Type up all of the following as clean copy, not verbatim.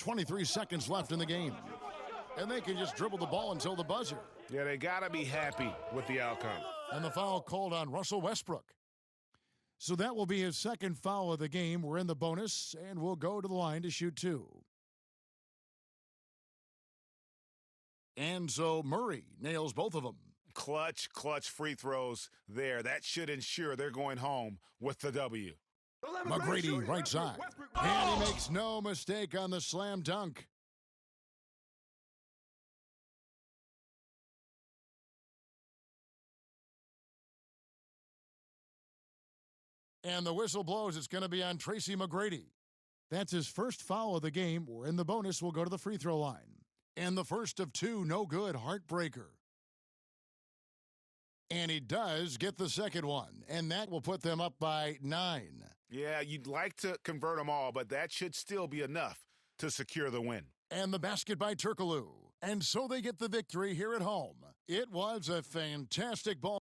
23 seconds left in the game. And they can just dribble the ball until the buzzer. Yeah, they got to be happy with the outcome. And the foul called on Russell Westbrook. So that will be his second foul of the game. We're in the bonus, and we'll go to the line to shoot two. And so Murray nails both of them. Clutch free throws there. That should ensure they're going home with the W. McGrady, right side. And he makes no mistake on the slam dunk. And the whistle blows. It's going to be on Tracy McGrady. That's his first foul of the game. We're in the bonus. We'll go to the free throw line. And the first of two, no good, heartbreaker. And he does get the second one, and that will put them up by 9. Yeah, you'd like to convert them all, but that should still be enough to secure the win. And the basket by Turkoglu. And so they get the victory here at home. It was a fantastic ball.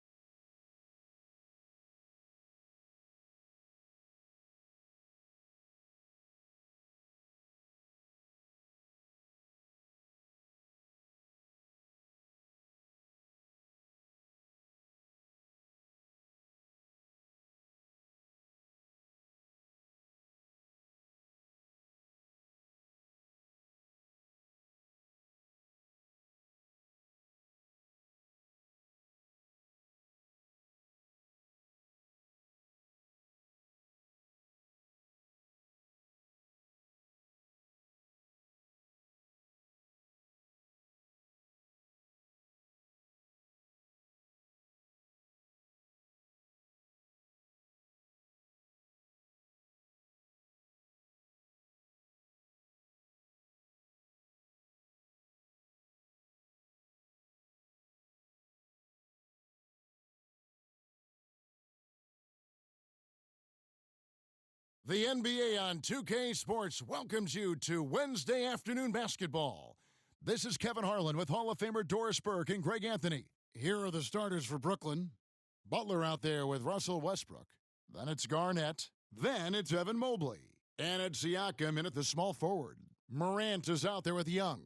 The NBA on 2K Sports welcomes you to Wednesday afternoon basketball. This is Kevin Harlan with Hall of Famer Doris Burke and Greg Anthony. Here are the starters for Brooklyn. Butler out there with Russell Westbrook. Then it's Garnett. Then it's Evan Mobley. And it's Siakam in at the small forward. Morant is out there with Young.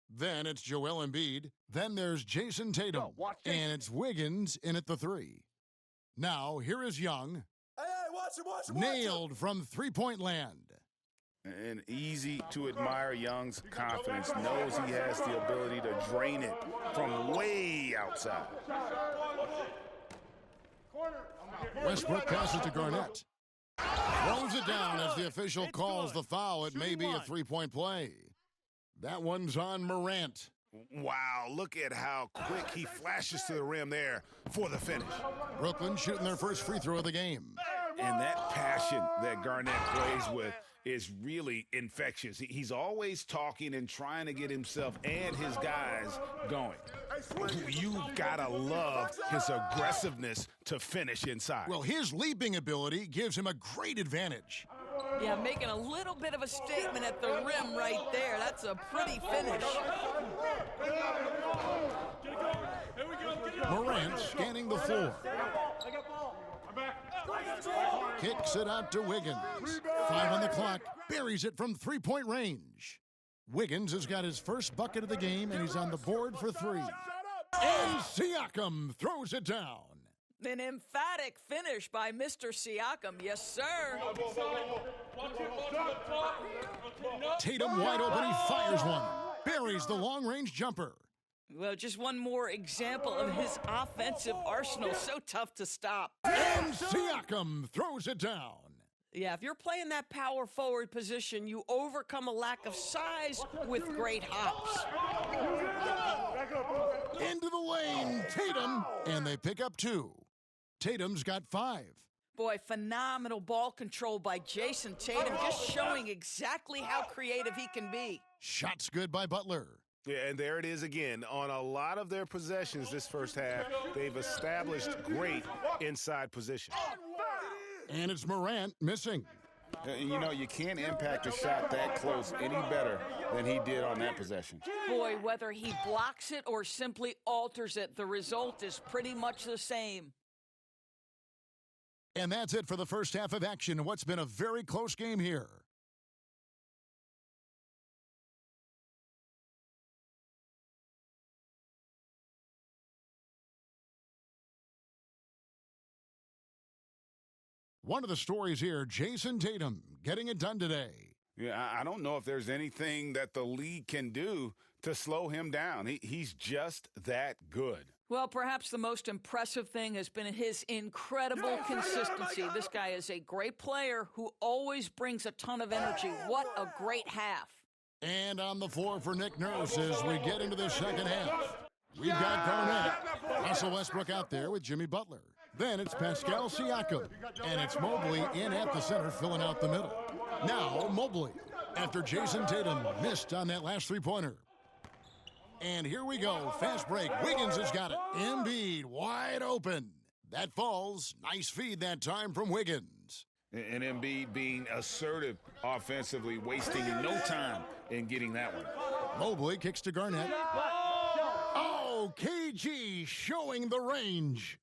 Then it's Joel Embiid. Then there's Jason Tatum. And it's Wiggins in at the 3. Now, here is Young. Watch him. Nailed from three-point land. And easy to admire Young's confidence. Knows he has the ability to drain it from way outside. Westbrook passes to Garnett. Throws it down as the official calls the foul. It may be a three-point play. That one's on Morant. Wow, look at how quick he flashes to the rim there for the finish. Brooklyn shooting their first free throw of the game. And that passion that Garnett plays with is really infectious. He's always talking and trying to get himself and his guys going. You've got to love his aggressiveness to finish inside. Well, his leaping ability gives him a great advantage. Yeah, making a little bit of a statement at the rim right there. That's a pretty finish. Morant scanning the floor. Kicks it out to Wiggins. 5 on the clock. Buries it from three-point range. Wiggins has got his first bucket of the game, and he's on the board for 3. And Siakam throws it down. An emphatic finish by Mr. Siakam. Yes, sir. Tatum wide open. He fires one. Buries the long-range jumper. Well, just one more example of his offensive arsenal. So tough to stop. And Siakam throws it down. Yeah, if you're playing that power forward position, you overcome a lack of size with great hops. Into the lane, Tatum, and they pick up 2. Tatum's got 5. Boy, phenomenal ball control by Jason Tatum, just showing exactly how creative he can be. Shots good by Butler. Yeah, and there it is again. On a lot of their possessions this first half, they've established great inside position. And it's Morant missing. You know, you can't impact a shot that close any better than he did on that possession. Boy, whether he blocks it or simply alters it, the result is pretty much the same. And that's it for the first half of action in what's been a very close game here. One of the stories here, Jason Tatum getting it done today. Yeah, I don't know if there's anything that the league can do to slow him down. He's just that good. Well, perhaps the most impressive thing has been his incredible consistency. This guy is a great player who always brings a ton of energy. What a great half. And on the floor for Nick Nurse as we get into the second half. We've got Garnett, Russell Westbrook out there with Jimmy Butler. Then it's Pascal Siakam, and it's Mobley in at the center filling out the middle. Now Mobley, after Jason Tatum missed on that last three-pointer. And here we go, fast break. Wiggins has got it. Embiid wide open. That falls. Nice feed that time from Wiggins. And Embiid being assertive offensively, wasting no time in getting that one. Mobley kicks to Garnett. Oh, KG showing the range.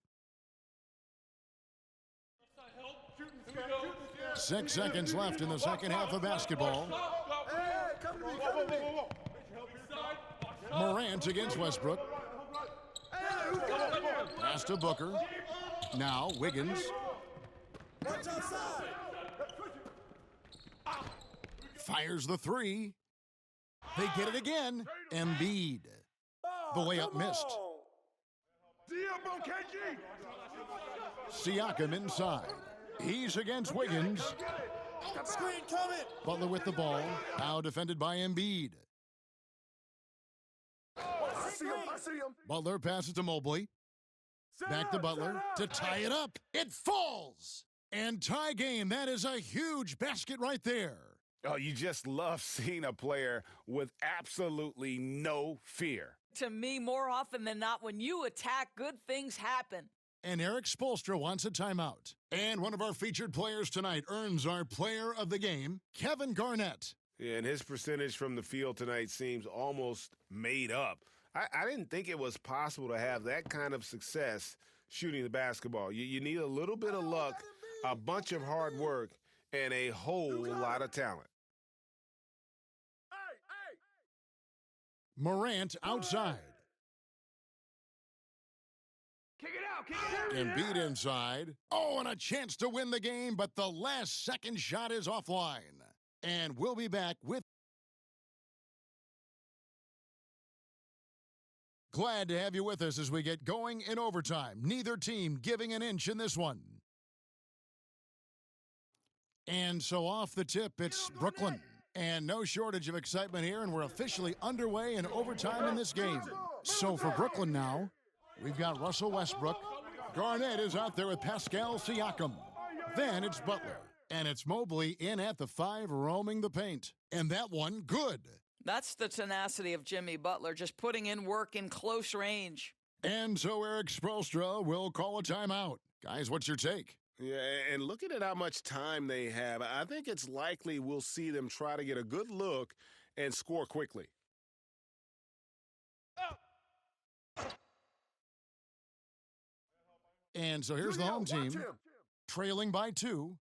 6 seconds left in the second half of basketball. Morant against Westbrook. Pass to Booker. Now Wiggins. Fires the three. They get it again. Embiid. The layup missed. Siakam inside. He's against Wiggins. Screen coming. Butler with the ball. Now defended by Embiid. I see him. Butler passes to Mobley. Back to Butler to tie it up. It falls. And tie game. That is a huge basket right there. Oh, you just love seeing a player with absolutely no fear. To me, more often than not, when you attack, good things happen. And Eric Spoelstra wants a timeout. And one of our featured players tonight earns our player of the game, Kevin Garnett. Yeah, and his percentage from the field tonight seems almost made up. I didn't think it was possible to have that kind of success shooting the basketball. You need a little bit of luck, a bunch of hard work, and a whole lot of talent. Morant outside. Embiid inside. Oh, and a chance to win the game, but the last second shot is offline. And we'll be back with... Glad to have you with us as we get going in overtime. Neither team giving an inch in this one. And so off the tip, it's Brooklyn. And no shortage of excitement here, and we're officially underway in overtime in this game. So for Brooklyn now, we've got Russell Westbrook. Garnett is out there with Pascal Siakam. Then it's Butler. And it's Mobley in at the 5 roaming the paint. And that one, good. That's the tenacity of Jimmy Butler, just putting in work in close range. And so Eric Spoelstra will call a timeout. Guys, what's your take? Yeah, and looking at how much time they have, I think it's likely we'll see them try to get a good look and score quickly. And so here's the home team, trailing by 2.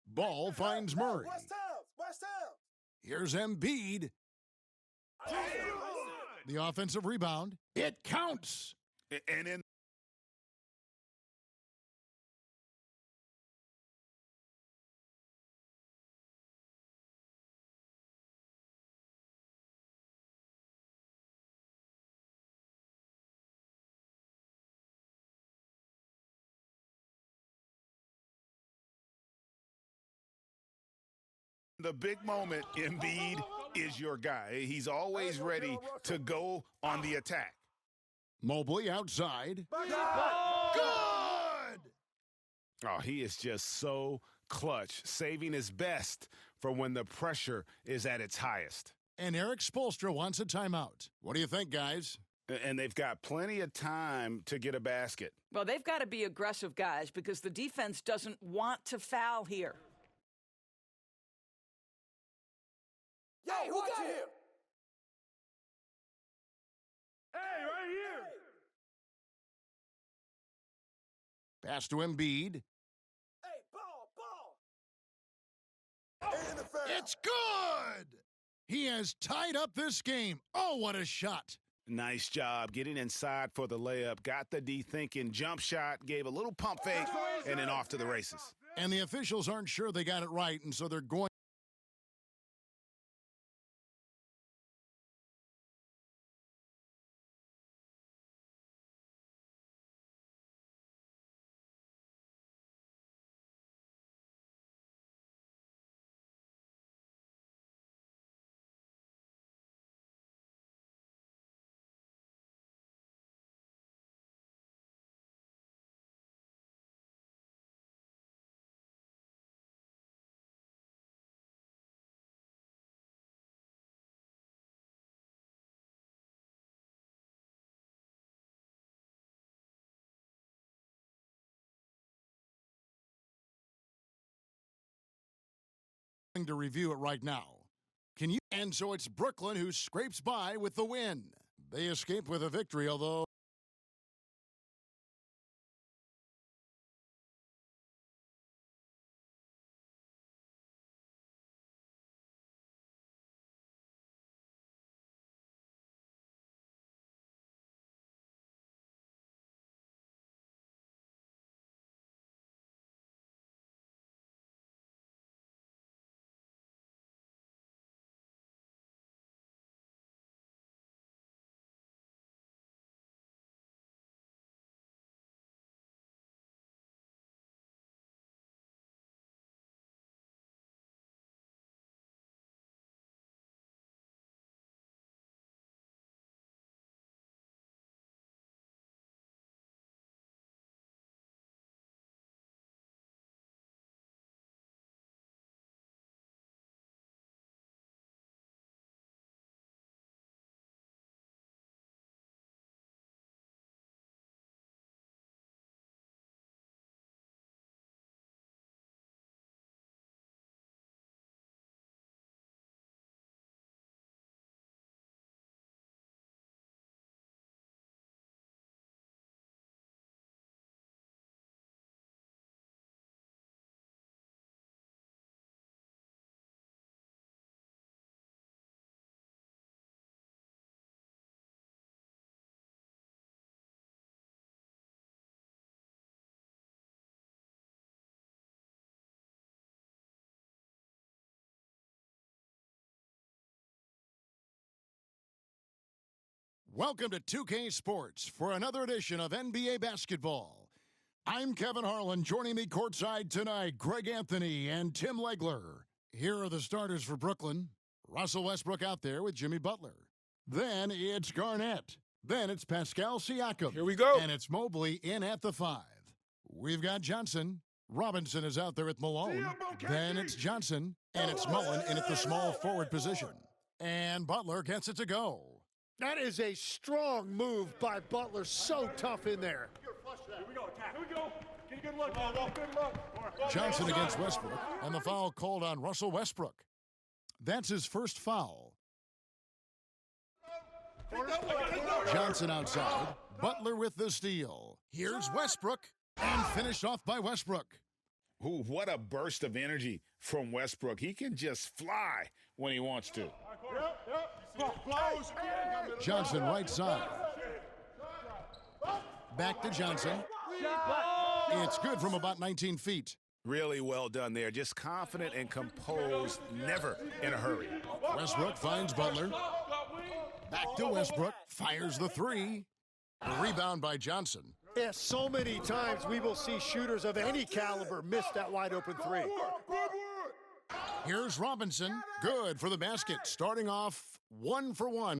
Ball finds Murray. West Ham. Here's Embiid. The offensive rebound. It counts. And in the big moment, Embiid is your guy. He's always ready to go on the attack. Mobley outside. Good. Oh, he is just so clutch, saving his best for when the pressure is at its highest. And Eric Spoelstra wants a timeout. What do you think, guys? And they've got plenty of time to get a basket. Well, they've got to be aggressive, guys, because the defense doesn't want to foul here. Hey, who got him? Hey, right here. Pass to Embiid. Hey, ball. And the foul. It's good! He has tied up this game. Oh, what a shot. Nice job getting inside for the layup. Got the D thinking, jump shot, gave a little pump fake, and then off to the races. And the officials aren't sure they got it right, and so they're going to review it right now. Can you? And so it's Brooklyn who scrapes by with the win. They escape with a victory, although welcome to 2K Sports for another edition of NBA basketball. I'm Kevin Harlan. Joining me courtside tonight, Greg Anthony and Tim Legler. Here are the starters for Brooklyn. Russell Westbrook out there with Jimmy Butler. Then it's Garnett. Then it's Pascal Siakam. Here we go. And it's Mobley in at the 5. We've got Johnson. Robinson is out there with Malone. Then it's Johnson. And it's Mullen in at the small forward position. And Butler gets it to go. That is a strong move by Butler. So tough in there. Here we go, attack. Here we go. Get a good look. Good look. Johnson against Westbrook, and the foul called on Russell Westbrook. That's his first foul. Johnson outside. Butler with the steal. Here's Westbrook, and finished off by Westbrook. Ooh, what a burst of energy from Westbrook. He can just fly when he wants to. Johnson right side. Back to Johnson. It's good from about 19 feet. Really well done there. Just confident and composed, never in a hurry. Westbrook finds Butler. Back to Westbrook. Fires the 3. Rebound by Johnson. Yeah, so many times we will see shooters of any caliber miss that wide open 3. Here's Robinson. Good for the basket. Starting off 1 for 1.